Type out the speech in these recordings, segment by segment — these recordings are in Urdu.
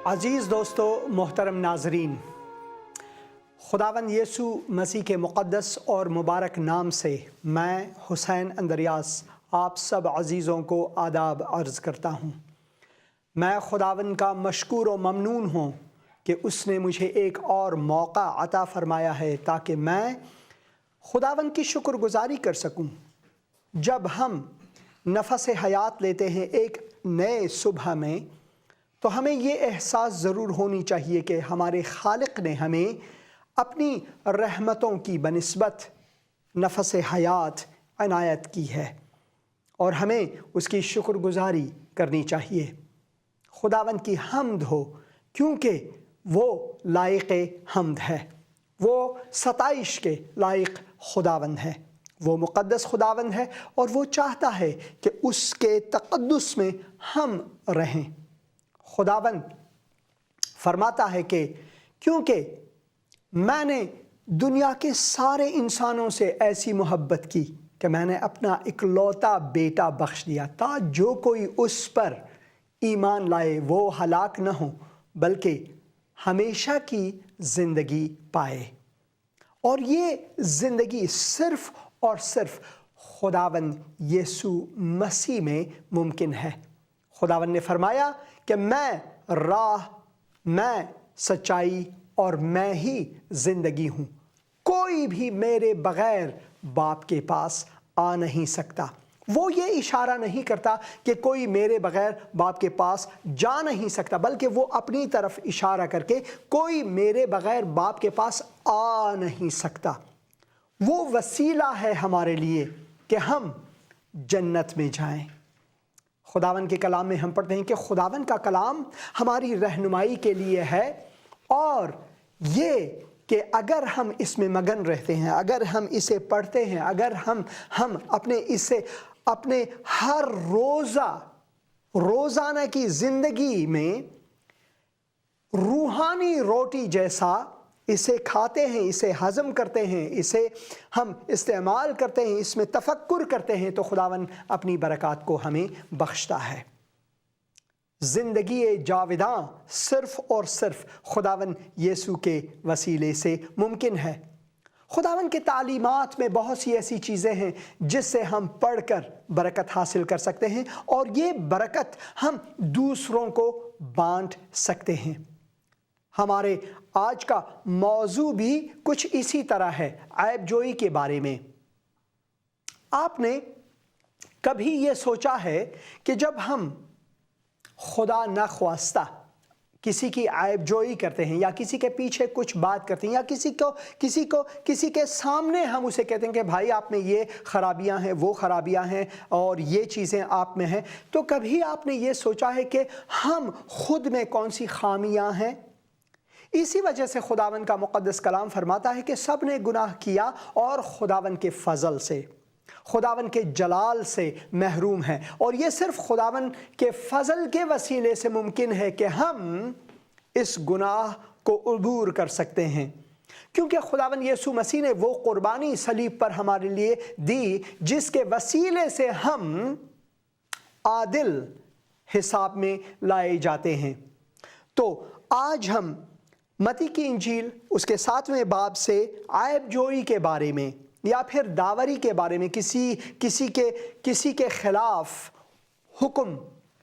عزیز دوستو، محترم ناظرین، خداوند یسوع مسیح کے مقدس اور مبارک نام سے میں حسین اندریاس آپ سب عزیزوں کو آداب عرض کرتا ہوں۔ میں خداوند کا مشکور و ممنون ہوں کہ اس نے مجھے ایک اور موقع عطا فرمایا ہے تاکہ میں خداوند کی شکر گزاری کر سکوں۔ جب ہم نفس حیات لیتے ہیں ایک نئے صبح میں، تو ہمیں یہ احساس ضرور ہونی چاہیے کہ ہمارے خالق نے ہمیں اپنی رحمتوں کی بنسبت نفس حیات عنایت کی ہے اور ہمیں اس کی شکر گزاری کرنی چاہیے۔ خداوند کی حمد ہو، کیونکہ وہ لائق حمد ہے، وہ ستائش کے لائق خداوند ہے، وہ مقدس خداوند ہے اور وہ چاہتا ہے کہ اس کے تقدس میں ہم رہیں۔ خداوند فرماتا ہے کہ کیونکہ میں نے دنیا کے سارے انسانوں سے ایسی محبت کی کہ میں نے اپنا اکلوتا بیٹا بخش دیا تا جو کوئی اس پر ایمان لائے وہ ہلاک نہ ہو بلکہ ہمیشہ کی زندگی پائے۔ اور یہ زندگی صرف اور صرف خداوند یسوع مسیح میں ممکن ہے۔ خداوند نے فرمایا کہ میں راہ، میں سچائی اور میں ہی زندگی ہوں، کوئی بھی میرے بغیر باپ کے پاس آ نہیں سکتا۔ وہ یہ اشارہ نہیں کرتا کہ کوئی میرے بغیر باپ کے پاس جا نہیں سکتا، بلکہ وہ اپنی طرف اشارہ کر کے کوئی میرے بغیر باپ کے پاس آ نہیں سکتا۔ وہ وسیلہ ہے ہمارے لیے کہ ہم جنت میں جائیں۔ خداوند کے کلام میں ہم پڑھتے ہیں کہ خداوند کا کلام ہماری رہنمائی کے لیے ہے، اور یہ کہ اگر ہم اس میں مگن رہتے ہیں، اگر ہم اسے پڑھتے ہیں، اگر ہم اپنے ہر روزانہ کی زندگی میں روحانی روٹی جیسا اسے کھاتے ہیں، اسے ہضم کرتے ہیں، اسے ہم استعمال کرتے ہیں، اس میں تفکر کرتے ہیں، تو خداوند اپنی برکات کو ہمیں بخشتا ہے۔ زندگی جاوداں صرف اور صرف خداوند یسوع کے وسیلے سے ممکن ہے۔ خداوند کے تعلیمات میں بہت سی ایسی چیزیں ہیں جس سے ہم پڑھ کر برکت حاصل کر سکتے ہیں، اور یہ برکت ہم دوسروں کو بانٹ سکتے ہیں۔ ہمارے آج کا موضوع بھی کچھ اسی طرح ہے، عیب جوئی کے بارے میں۔ آپ نے کبھی یہ سوچا ہے کہ جب ہم خدا نخواستہ کسی کی عیب جوئی کرتے ہیں یا کسی کے پیچھے کچھ بات کرتے ہیں یا کسی کے سامنے ہم اسے کہتے ہیں کہ بھائی آپ میں یہ خرابیاں ہیں، وہ خرابیاں ہیں اور یہ چیزیں آپ میں ہیں، تو کبھی آپ نے یہ سوچا ہے کہ ہم خود میں کون سی خامیاں ہیں؟ اسی وجہ سے خداوند کا مقدس کلام فرماتا ہے کہ سب نے گناہ کیا اور خداوند کے فضل سے، خداوند کے جلال سے محروم ہیں، اور یہ صرف خداوند کے فضل کے وسیلے سے ممکن ہے کہ ہم اس گناہ کو عبور کر سکتے ہیں، کیونکہ خداوند یسوع مسیح نے وہ قربانی صلیب پر ہمارے لیے دی جس کے وسیلے سے ہم عادل حساب میں لائے جاتے ہیں۔ تو آج ہم متی کی انجیل اس کے 7ویں باب سے عیب جوئی کے بارے میں یا پھر داوری کے بارے میں، کسی کے خلاف حکم،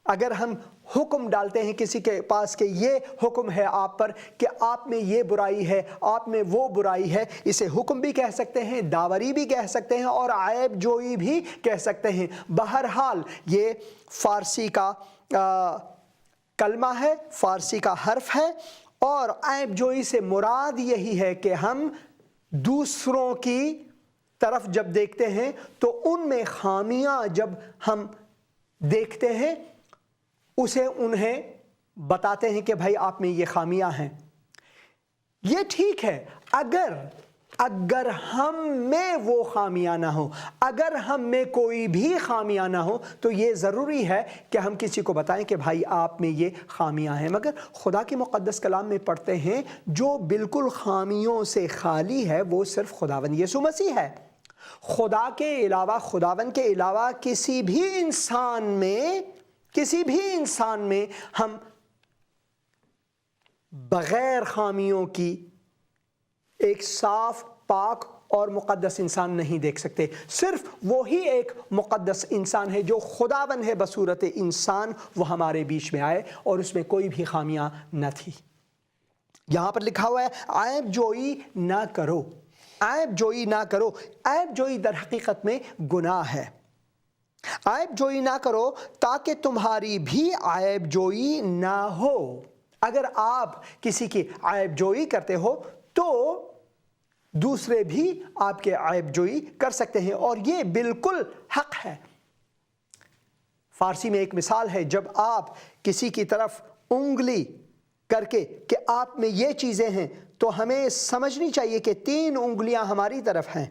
اگر ہم حکم ڈالتے ہیں کسی کے پاس کہ یہ حکم ہے آپ پر کہ آپ میں یہ برائی ہے، آپ میں وہ برائی ہے، اسے حکم بھی کہہ سکتے ہیں، داوری بھی کہہ سکتے ہیں اور عیب جوئی بھی کہہ سکتے ہیں۔ بہرحال یہ فارسی کا کلمہ ہے، فارسی کا حرف ہے، اور عیب جوئی سے مراد یہی ہے کہ ہم دوسروں کی طرف جب دیکھتے ہیں تو ان میں خامیاں جب ہم دیکھتے ہیں اسے انہیں بتاتے ہیں کہ بھائی آپ میں یہ خامیاں ہیں۔ یہ ٹھیک ہے اگر ہم میں وہ خامیاں نہ ہوں، اگر ہم میں کوئی بھی خامیاں نہ ہوں تو یہ ضروری ہے کہ ہم کسی کو بتائیں کہ بھائی آپ میں یہ خامیاں ہیں۔ مگر خدا کے مقدس کلام میں پڑھتے ہیں جو بالکل خامیوں سے خالی ہے وہ صرف خداوند یسوع مسیح ہے۔ خداوند کے علاوہ کسی بھی انسان میں ہم بغیر خامیوں کی ایک صاف پاک اور مقدس انسان نہیں دیکھ سکتے۔ صرف وہی ایک مقدس انسان ہے جو خداوند ہے بصورت انسان، وہ ہمارے بیچ میں آئے اور اس میں کوئی بھی خامیاں نہ تھی۔ یہاں پر لکھا ہوا ہے عیب جوئی نہ کرو، عیب جوئی نہ کرو۔ عیب جوئی در حقیقت میں گناہ ہے۔ عیب جوئی نہ کرو تاکہ تمہاری بھی عیب جوئی نہ ہو۔ اگر آپ کسی کی عیب جوئی کرتے ہو تو دوسرے بھی آپ کے عیب جوئی کر سکتے ہیں، اور یہ بالکل حق ہے۔ فارسی میں ایک مثال ہے، جب آپ کسی کی طرف انگلی کر کے کہ آپ میں یہ چیزیں ہیں تو ہمیں سمجھنی چاہیے کہ 3 انگلیاں ہماری طرف ہیں۔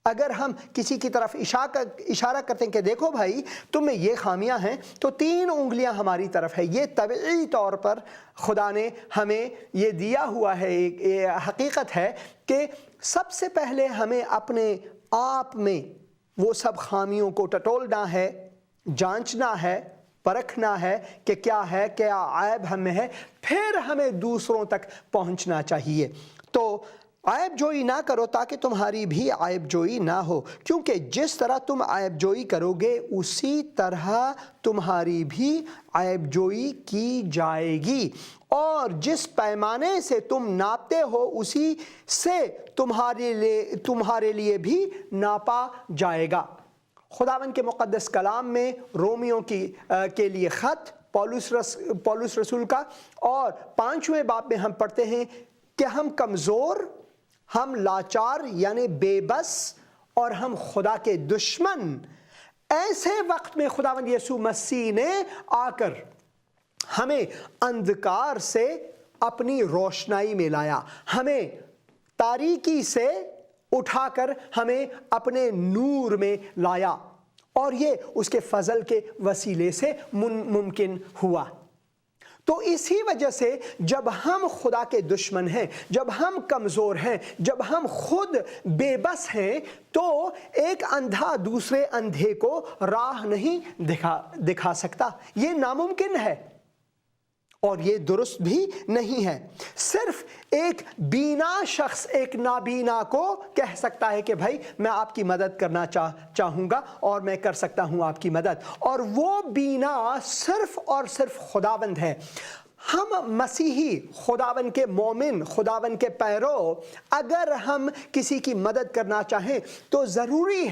اگر ہم کسی کی طرف اشارہ کرتے ہیں کہ دیکھو بھائی تم میں یہ خامیاں ہیں، تو 3 انگلیاں ہماری طرف ہے۔ یہ طبعی طور پر خدا نے ہمیں یہ دیا ہوا ہے، ایک حقیقت ہے کہ سب سے پہلے ہمیں اپنے آپ میں وہ سب خامیوں کو ٹٹولنا ہے، جانچنا ہے، پرکھنا ہے کہ کیا ہے، کیا عیب ہم میں ہے، پھر ہمیں دوسروں تک پہنچنا چاہیے۔ تو عیب جوئی نہ کرو تاکہ تمہاری بھی عیب جوئی نہ ہو، کیونکہ جس طرح تم عیب جوئی کرو گے اسی طرح تمہاری بھی عیب جوئی کی جائے گی، اور جس پیمانے سے تم ناپتے ہو اسی سے تمہارے لیے بھی ناپا جائے گا۔ خداوند کے مقدس کلام میں رومیوں کے لیے خط پولس رسول کا، اور 5ویں باب میں ہم پڑھتے ہیں کہ ہم کمزور، ہم لاچار یعنی بے بس، اور ہم خدا کے دشمن، ایسے وقت میں خداوند یسوع مسیح نے آ کر ہمیں اندھکار سے اپنی روشنائی میں لایا، ہمیں تاریکی سے اٹھا کر ہمیں اپنے نور میں لایا، اور یہ اس کے فضل کے وسیلے سے ممکن ہوا۔ تو اسی وجہ سے جب ہم خدا کے دشمن ہیں، جب ہم کمزور ہیں، جب ہم خود بے بس ہیں، تو ایک اندھا دوسرے اندھے کو راہ نہیں دکھا سکتا۔ یہ ناممکن ہے اور یہ درست بھی نہیں ہے۔ صرف ایک بینا شخص ایک نابینا کو کہہ سکتا ہے کہ بھائی میں آپ کی مدد کرنا چاہوں گا اور میں کر سکتا ہوں آپ کی مدد، اور وہ بینا صرف اور صرف خداوند ہے۔ ہم مسیحی، خداوند کے مومن، خداوند کے پیرو، اگر ہم کسی کی مدد کرنا چاہیں تو ضروری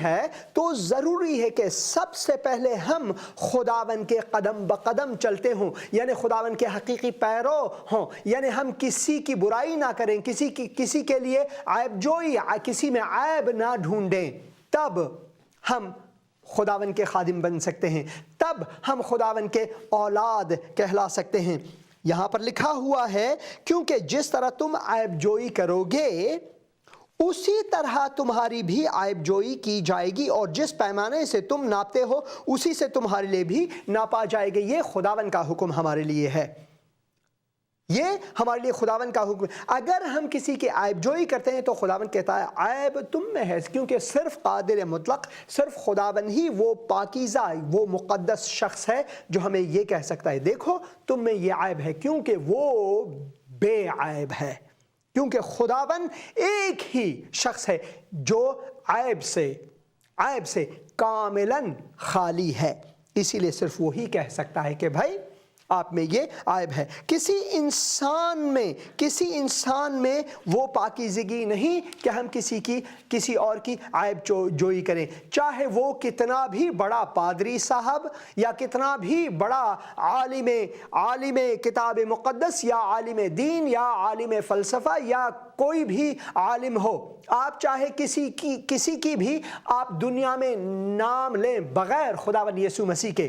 ہے کہ سب سے پہلے ہم خداوند کے قدم بقدم چلتے ہوں، یعنی خداوند کے حقیقی پیرو ہوں، یعنی ہم کسی کی برائی نہ کریں، کسی کے لیے عیب جوئی، کسی میں عیب نہ ڈھونڈیں، تب ہم خداوند کے خادم بن سکتے ہیں، تب ہم خداوند کے اولاد کہلا سکتے ہیں۔ یہاں پر لکھا ہوا ہے کیونکہ جس طرح تم عیب جوئی کرو گے اسی طرح تمہاری بھی عیب جوئی کی جائے گی، اور جس پیمانے سے تم ناپتے ہو اسی سے تمہارے لیے بھی ناپا جائے گا۔ یہ خداوند کا حکم ہمارے لیے ہے، یہ ہمارے لیے خداوند کا حکم۔ اگر ہم کسی کی عیب جوئی کرتے ہیں تو خداوند کہتا ہے عیب تم میں ہے، کیونکہ صرف قادر مطلق، صرف خداوند ہی وہ پاکیزہ، وہ مقدس شخص ہے جو ہمیں یہ کہہ سکتا ہے دیکھو تم میں یہ عیب ہے، کیونکہ وہ بے عیب ہے، کیونکہ خداوند ایک ہی شخص ہے جو عیب سے کاملاً خالی ہے، اسی لیے صرف وہی کہہ سکتا ہے کہ بھائی آپ میں یہ عیب ہے۔ کسی انسان میں وہ پاکیزگی نہیں کہ ہم کسی اور کی عیب جوئی کریں، چاہے وہ کتنا بھی بڑا پادری صاحب یا کتنا بھی بڑا عالم کتاب مقدس یا عالم دین یا عالم فلسفہ یا کوئی بھی عالم ہو، آپ چاہے کسی کی بھی آپ دنیا میں نام لیں بغیر خداوند یسوع مسیح کے،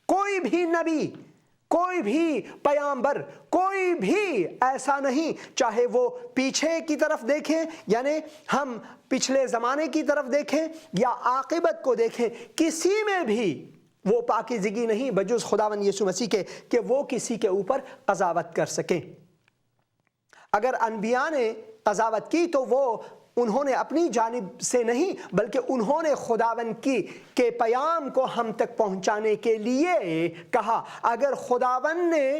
کوئی بھی نبی، کوئی بھی پیامبر، کوئی بھی ایسا نہیں، چاہے وہ پیچھے کی طرف دیکھیں، یعنی ہم پچھلے زمانے کی طرف دیکھیں یا عاقبت کو دیکھیں، کسی میں بھی وہ پاکیزگی نہیں بجز خداوند یسوع مسیح کے کہ وہ کسی کے اوپر قضاوت کر سکیں۔ اگر انبیاء نے قضاوت کی تو وہ انہوں نے اپنی جانب سے نہیں بلکہ انہوں نے خداوند کے پیام کو ہم تک پہنچانے کے لیے کہا۔ اگر خداوند نے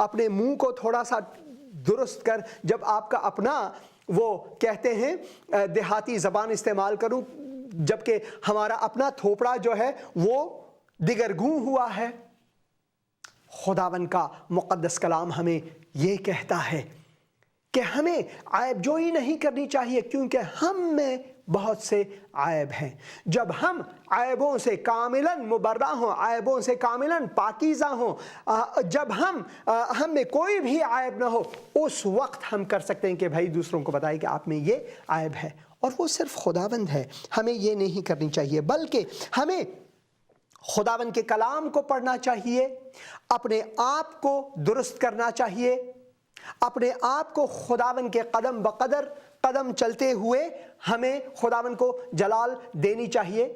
اپنے منہ کو تھوڑا سا درست کر. جب آپ کا اپنا وہ کہتے ہیں دیہاتی زبان استعمال کروں, جبکہ ہمارا اپنا تھوپڑا جو ہے وہ دگرگوں ہوا ہے. خداوند کا مقدس کلام ہمیں یہ کہتا ہے کہ ہمیں عیب جوئی نہیں کرنی چاہیے, کیونکہ ہم میں بہت سے عیب ہیں. جب ہم عیبوں سے کاملاً مبرہ ہوں, عیبوں سے کاملاً پاکیزہ ہوں, جب ہم میں کوئی بھی عیب نہ ہو, اس وقت ہم کر سکتے ہیں کہ بھائی دوسروں کو بتائیں کہ آپ میں یہ عیب ہے, اور وہ صرف خداوند ہے. ہمیں یہ نہیں کرنی چاہیے, بلکہ ہمیں خداوند کے کلام کو پڑھنا چاہیے, اپنے آپ کو درست کرنا چاہیے, اپنے آپ کو خداوند کے قدم بقدر قدم چلتے ہوئے ہمیں خداوند کو جلال دینی چاہیے.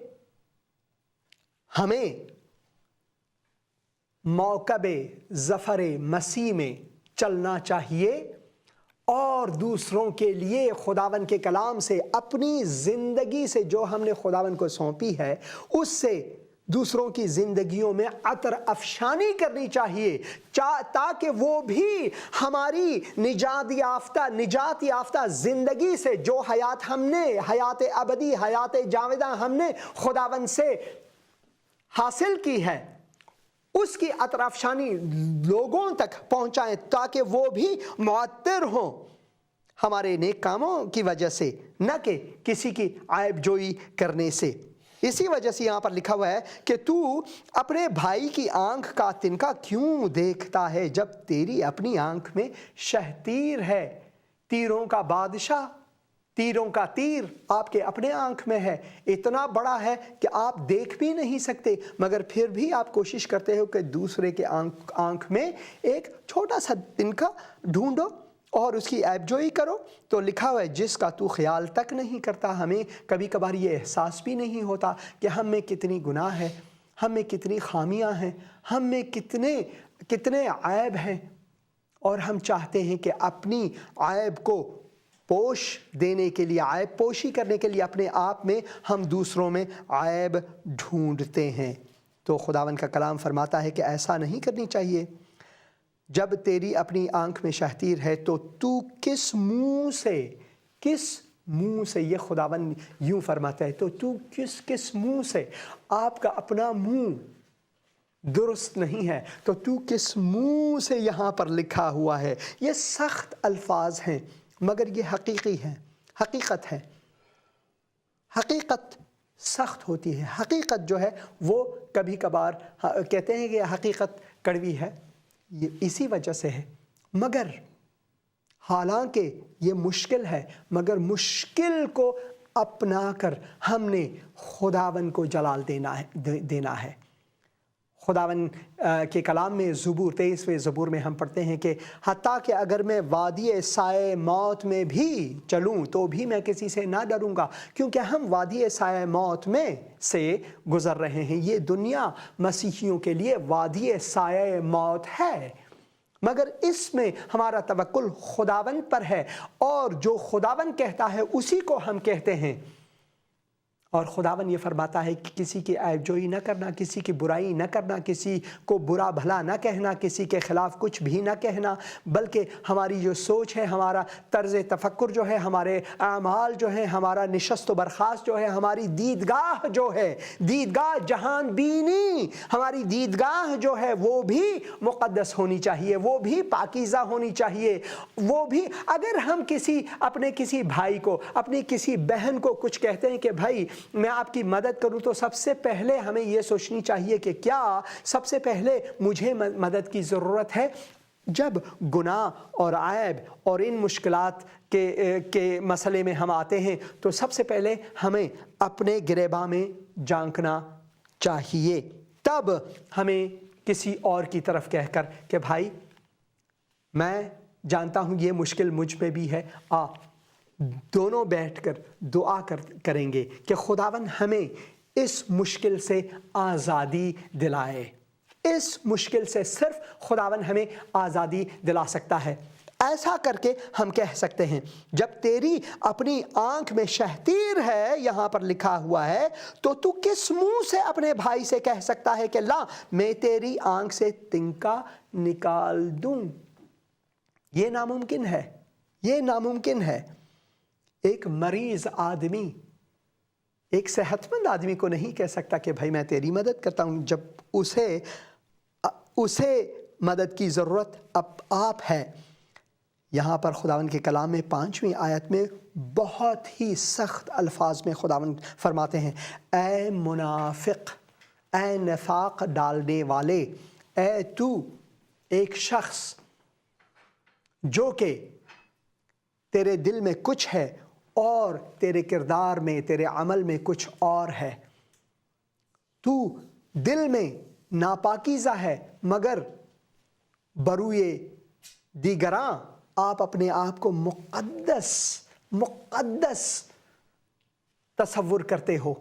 ہمیں موکب ظفر مسیح میں چلنا چاہیے, اور دوسروں کے لیے خداوند کے کلام سے, اپنی زندگی سے جو ہم نے خداوند کو سونپی ہے, اس سے دوسروں کی زندگیوں میں عطر افشانی کرنی چاہیے, تاکہ وہ بھی ہماری نجات یافتہ زندگی سے, جو حیات ہم نے, حیات ابدی, حیات جاودہ ہم نے خداوند سے حاصل کی ہے, اس کی عطر افشانی لوگوں تک پہنچائیں, تاکہ وہ بھی معطر ہوں ہمارے نیک کاموں کی وجہ سے, نہ کہ کسی کی عیب جوئی کرنے سے. اسی وجہ سے یہاں پر لکھا ہوا ہے کہ تو اپنے بھائی کی آنکھ کا تنکا کیوں دیکھتا ہے, جب تیری اپنی آنکھ میں شہتیر ہے. تیروں کا بادشاہ, تیروں کا تیر آپ کے اپنے آنکھ میں ہے, اتنا بڑا ہے کہ آپ دیکھ بھی نہیں سکتے, مگر پھر بھی آپ کوشش کرتے ہو کہ دوسرے کے آنکھ میں ایک چھوٹا سا تنکا ڈھونڈو اور اس کی عیب جوئی کرو. تو لکھا ہوا ہے جس کا تو خیال تک نہیں کرتا. ہمیں کبھی کبھار یہ احساس بھی نہیں ہوتا کہ ہم میں کتنی گناہ ہے, ہم میں کتنی خامیاں ہیں, ہم میں کتنے عیب ہیں, اور ہم چاہتے ہیں کہ اپنی عیب کو پوش دینے کے لیے, عیب پوشی کرنے کے لیے اپنے آپ میں ہم دوسروں میں عیب ڈھونڈتے ہیں. تو خداوند کا کلام فرماتا ہے کہ ایسا نہیں کرنی چاہیے. جب تیری اپنی آنکھ میں شہتیر ہے تو کس منہ سے, یہ خداوند یوں فرماتا ہے, تو کس منہ سے, آپ کا اپنا منہ درست نہیں ہے تو کس منہ سے یہاں پر لکھا ہوا ہے. یہ سخت الفاظ ہیں, مگر یہ حقیقی ہیں, حقیقت ہے. حقیقت سخت ہوتی ہے. حقیقت جو ہے وہ کبھی کبھار کہتے ہیں کہ حقیقت کڑوی ہے, یہ اسی وجہ سے ہے. مگر حالانکہ یہ مشکل ہے, مگر مشکل کو اپنا کر ہم نے خداوند کو جلال دینا ہے. خداوند کے کلام میں زبور 23ویں زبور میں ہم پڑھتے ہیں کہ حتیٰ کہ اگر میں وادی سائے موت میں بھی چلوں تو بھی میں کسی سے نہ ڈروں گا. کیونکہ ہم وادی سائے موت میں سے گزر رہے ہیں. یہ دنیا مسیحیوں کے لیے وادی سائے موت ہے, مگر اس میں ہمارا توکل خداوند پر ہے, اور جو خداوند کہتا ہے اسی کو ہم کہتے ہیں. اور خداوند یہ فرماتا ہے کہ کسی کی عیب جوئی نہ کرنا, کسی کی برائی نہ کرنا, کسی کو برا بھلا نہ کہنا, کسی کے خلاف کچھ بھی نہ کہنا, بلکہ ہماری جو سوچ ہے, ہمارا طرز تفکر جو ہے, ہمارے اعمال جو ہیں, ہمارا نشست و برخاست جو ہے, ہماری دیدگاہ جو ہے, دیدگاہ جہان بینی, ہماری دیدگاہ جو ہے وہ بھی مقدس ہونی چاہیے, وہ بھی پاکیزہ ہونی چاہیے. وہ بھی اگر ہم اپنے کسی بھائی کو, اپنی کسی بہن کو کچھ کہتے ہیں کہ بھائی میں آپ کی مدد کروں, تو سب سے پہلے ہمیں یہ سوچنی چاہیے کہ کیا سب سے پہلے مجھے مدد کی ضرورت ہے. جب گناہ اور عیب اور ان مشکلات کے مسئلے میں ہم آتے ہیں تو سب سے پہلے ہمیں اپنے گریباں میں جھانکنا چاہیے. تب ہمیں کسی اور کی طرف کہہ کر کہ بھائی میں جانتا ہوں یہ مشکل مجھ پہ بھی ہے, دونوں بیٹھ کر دعا کریں گے کہ خداوند ہمیں اس مشکل سے آزادی دلائے. اس مشکل سے صرف خداوند ہمیں آزادی دلا سکتا ہے. ایسا کر کے ہم کہہ سکتے ہیں جب تیری اپنی آنکھ میں شہتیر ہے یہاں پر لکھا ہوا ہے تو کس منہ سے اپنے بھائی سے کہہ سکتا ہے کہ لا میں تیری آنکھ سے تنکا نکال دوں؟ یہ ناممکن ہے، یہ ناممکن ہے۔ ایک مریض آدمی ایک صحت مند آدمی کو نہیں کہہ سکتا کہ بھائی میں تیری مدد کرتا ہوں جب اسے مدد کی ضرورت اب آپ ہے۔ یہاں پر خداوند کے کلام میں 5ویں آیت میں بہت ہی سخت الفاظ میں خداوند فرماتے ہیں، اے منافق، اے نفاق ڈالنے والے، اے تو ایک شخص جو کہ تیرے دل میں کچھ ہے اور تیرے کردار میں تیرے عمل میں کچھ اور ہے، تو دل میں ناپاکیزہ ہے مگر بروئے دیگراں آپ اپنے آپ کو مقدس تصور کرتے ہو،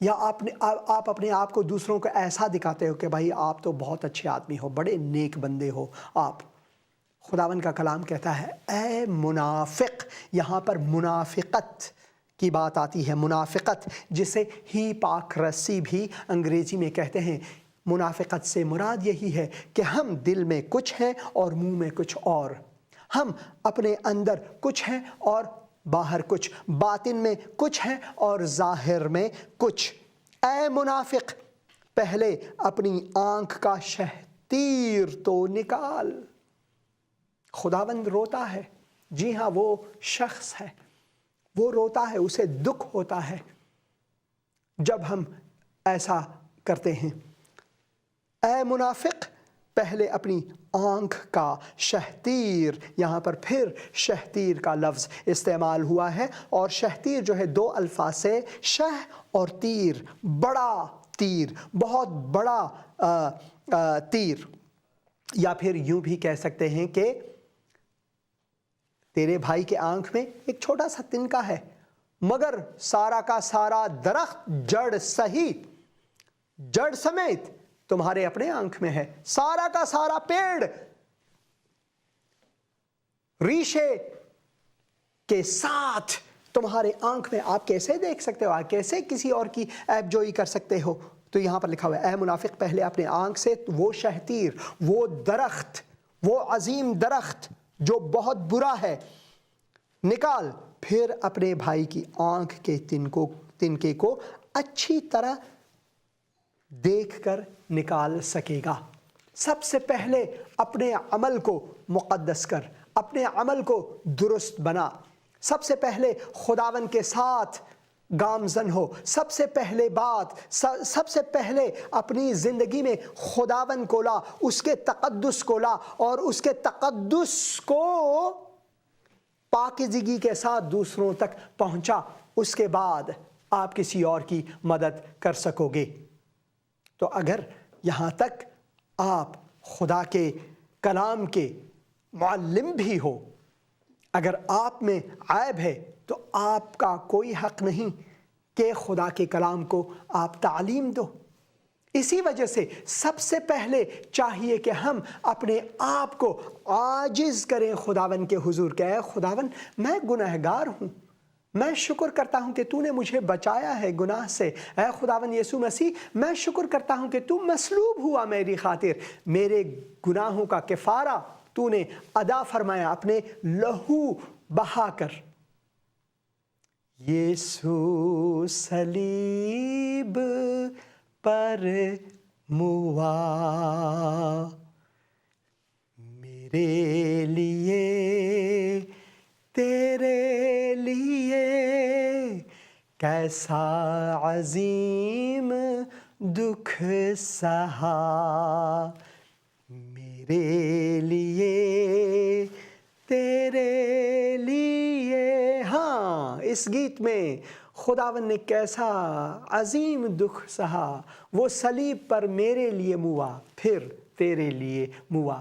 یا آپ اپنے آپ کو دوسروں کو ایسا دکھاتے ہو کہ بھائی آپ تو بہت اچھے آدمی ہو، بڑے نیک بندے ہو آپ۔ خداوند کا کلام کہتا ہے اے منافق، یہاں پر منافقت کی بات آتی ہے، منافقت جسے ہیپاکرسی بھی انگریزی میں کہتے ہیں۔ منافقت سے مراد یہی ہے کہ ہم دل میں کچھ ہیں اور منہ میں کچھ اور، ہم اپنے اندر کچھ ہیں اور باہر کچھ، باطن میں کچھ ہیں اور ظاہر میں کچھ۔ اے منافق، پہلے اپنی آنکھ کا شہتیر تو نکال۔ خداوند روتا ہے، جی ہاں وہ شخص ہے، وہ روتا ہے، اسے دکھ ہوتا ہے جب ہم ایسا کرتے ہیں۔ اے منافق، پہلے اپنی آنکھ کا شہتیر، یہاں پر پھر شہتیر کا لفظ استعمال ہوا ہے، اور شہتیر جو ہے 2 الفاظ سے، شہ اور تیر، بڑا تیر، بہت بڑا تیر، یا پھر یوں بھی کہہ سکتے ہیں کہ تیرے بھائی کے آنکھ میں ایک چھوٹا سا تنکا ہے مگر سارا کا سارا درخت جڑ سمیت تمہارے اپنے آنکھ میں ہے، سارا کا سارا پیڑ ریشے کے ساتھ تمہارے آنکھ میں، آپ کیسے دیکھ سکتے ہو؟ آپ کیسے کسی اور کی عیب جوئی کر سکتے ہو؟ تو یہاں پر لکھا ہوا ہے اے منافق، پہلے اپنے آنکھ سے وہ شہتیر، وہ درخت، وہ عظیم درخت جو بہت برا ہے نکال، پھر اپنے بھائی کی آنکھ کے تنکے کو اچھی طرح دیکھ کر نکال سکے گا۔ سب سے پہلے اپنے عمل کو مقدس کر، اپنے عمل کو درست بنا، سب سے پہلے خداوند کے ساتھ گامزن ہو، سب سے پہلے اپنی زندگی میں خداوند کو لا، اس کے تقدس کو لا، اور اس کے تقدس کو پاکیزگی کے ساتھ دوسروں تک پہنچا، اس کے بعد آپ کسی اور کی مدد کر سکو گے۔ تو اگر یہاں تک آپ خدا کے کلام کے معلم بھی ہو، اگر آپ میں عیب ہے تو آپ کا کوئی حق نہیں کہ خدا کے کلام کو آپ تعلیم دو۔ اسی وجہ سے سب سے پہلے چاہیے کہ ہم اپنے آپ کو عاجز کریں خداوند کے حضور کہ اے خداوند، میں گنہگار ہوں، میں شکر کرتا ہوں کہ تو نے مجھے بچایا ہے گناہ سے۔ اے خداوند یسوع مسیح، میں شکر کرتا ہوں کہ تو مصلوب ہوا میری خاطر، میرے گناہوں کا کفارہ تو نے ادا فرمایا اپنے لہو بہا کر۔ یسوع صلیب پر موا میرے لیے، تیرے لیے، کیسا عظیم دکھ سہا میرے لیے، تیرے لیے۔ ہاں، اس گیت میں خداوند نے کیسا عظیم دکھ سہا، وہ صلیب پر میرے لیے موا، پھر تیرے لیے موا۔